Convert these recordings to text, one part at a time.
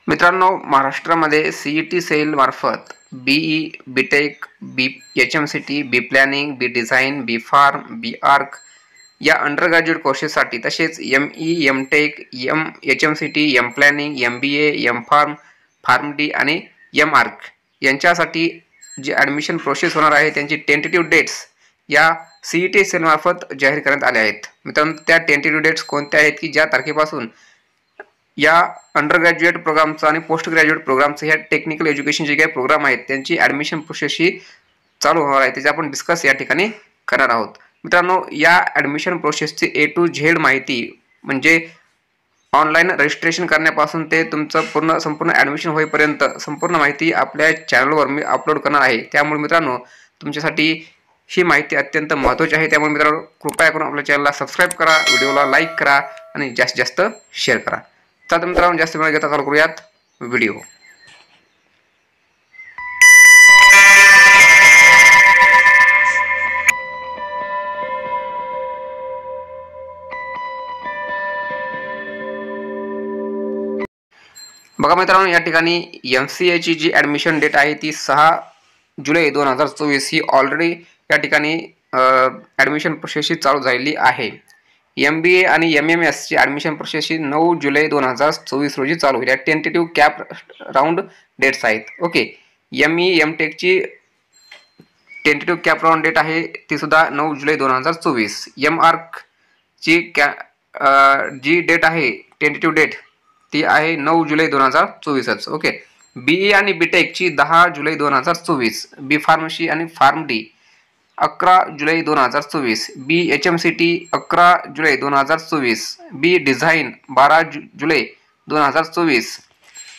मित्रांनो, महाराष्ट्रामध्ये CET cell मार्फत BE, BTech, HMCT, B planning, B design, B pharm, B arch या under graduate कोर्सेससाठी तसेच ME, MTech, HMCT, M planning, MBA, M pharm, pharm D आणि M arch यांच्यासाठी जे ॲडमिशन प्रोसेस होणार आहे त्यांची टेंटेटिव्ह डेट्स या सीईटी सेल मार्फत जाहीर करण्यात आल्या आहेत. मित्रांनो, त्या टेंटेटिव्ह डेट्स कोणत्या आहेत की ज्या तारखेपासून या अंडर ग्रॅज्युएट प्रोग्रामचं आणि पोस्ट ग्रॅज्युएट प्रोग्रामचं ह्या टेक्निकल एज्युकेशन जे काही प्रोग्राम आहेत त्यांची ॲडमिशन प्रोसेस ही चालू होणार आहे, त्याची आपण डिस्कस या ठिकाणी करणार आहोत. मित्रांनो, या ॲडमिशन प्रोसेसची ए टू झेड माहिती म्हणजे ऑनलाईन रजिस्ट्रेशन करण्यापासून ते तुमचं संपूर्ण ॲडमिशन होईपर्यंत संपूर्ण माहिती आपल्या चॅनलवर मी अपलोड करणार आहे. त्यामुळे मित्रांनो, तुमच्यासाठी ही माहिती अत्यंत महत्त्वाची आहे. त्यामुळे मित्रांनो, कृपया करून आपल्या चॅनलला सबस्क्राईब करा, व्हिडिओला लाईक करा आणि जास्तीत जास्त शेअर करा. तर मित्रांनो, जास्त वेळ घेता चालू करूयात व्हिडिओ. बघा मित्रांनो, या ठिकाणी MCAची जी ॲडमिशन डेट आहे ती 6 जुलै 2024 ही ऑलरेडी या ठिकाणी ॲडमिशन प्रोसेस ही चालू झालेली आहे. MBA आणि MMSची ॲडमिशन प्रोसेस ही 9 जुलै 2024 रोजी चालू होईल. या टेंटेटिव्ह कॅप राऊंड डेट्स आहेत. ओके, ME MTechची टेंटेटिव्ह कॅप राऊंड डेट आहे ती सुद्धा 9 जुलै 2024. एम आर्कची जी डेट आहे टेंटेटिव्ह डेट ती आहे 9 जुलै 2024च. ओके, BE आणि बीटेकची 10 जुलै 2024. बी फार्मसी आणि फार्म डी 11 जुलै 2024. बी HMCT 11 जुलै 2024. बी डिझाईन 12 जुलै 2024.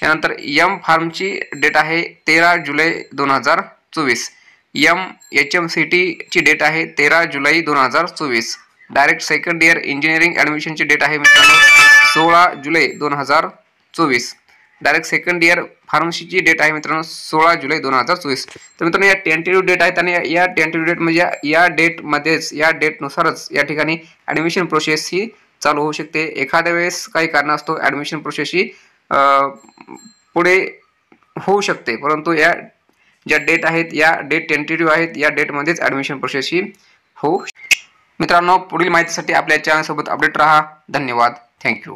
यानंतर एम फार्मची डेट आहे 13 जुलै 2024. HMCTची डेट आहे 13 जुलै 2024. डायरेक्ट सेकंड इयर इंजिनिअरिंग ॲडमिशनची डेट आहे मित्रांनो 16 जुलै 2024. डायरेक्ट सेकंड इयर फार्मसीची डेट आहे मित्रांनो 16 जुलै 2024. तर मित्रांनो, या टेंटेटिव्ह डेट आहेत आणि या टेंटेटिव्ह डेट म्हणजे या डेटमध्येच या डेटनुसारच या ठिकाणी ॲडमिशन प्रोसेस ही चालू होऊ शकते. एखाद्या वेळेस काही कारणास्तव ॲडमिशन प्रोसेस ही पुढे होऊ शकते, परंतु या ज्या डेट आहेत या डेट टेंटेटिव्ह आहेत, या डेटमध्येच ॲडमिशन प्रोसेस ही होऊ. मित्रांनो, पुढील माहितीसाठी आपल्या चॅनलसोबत अपडेट राहा. धन्यवाद. थँक्यू.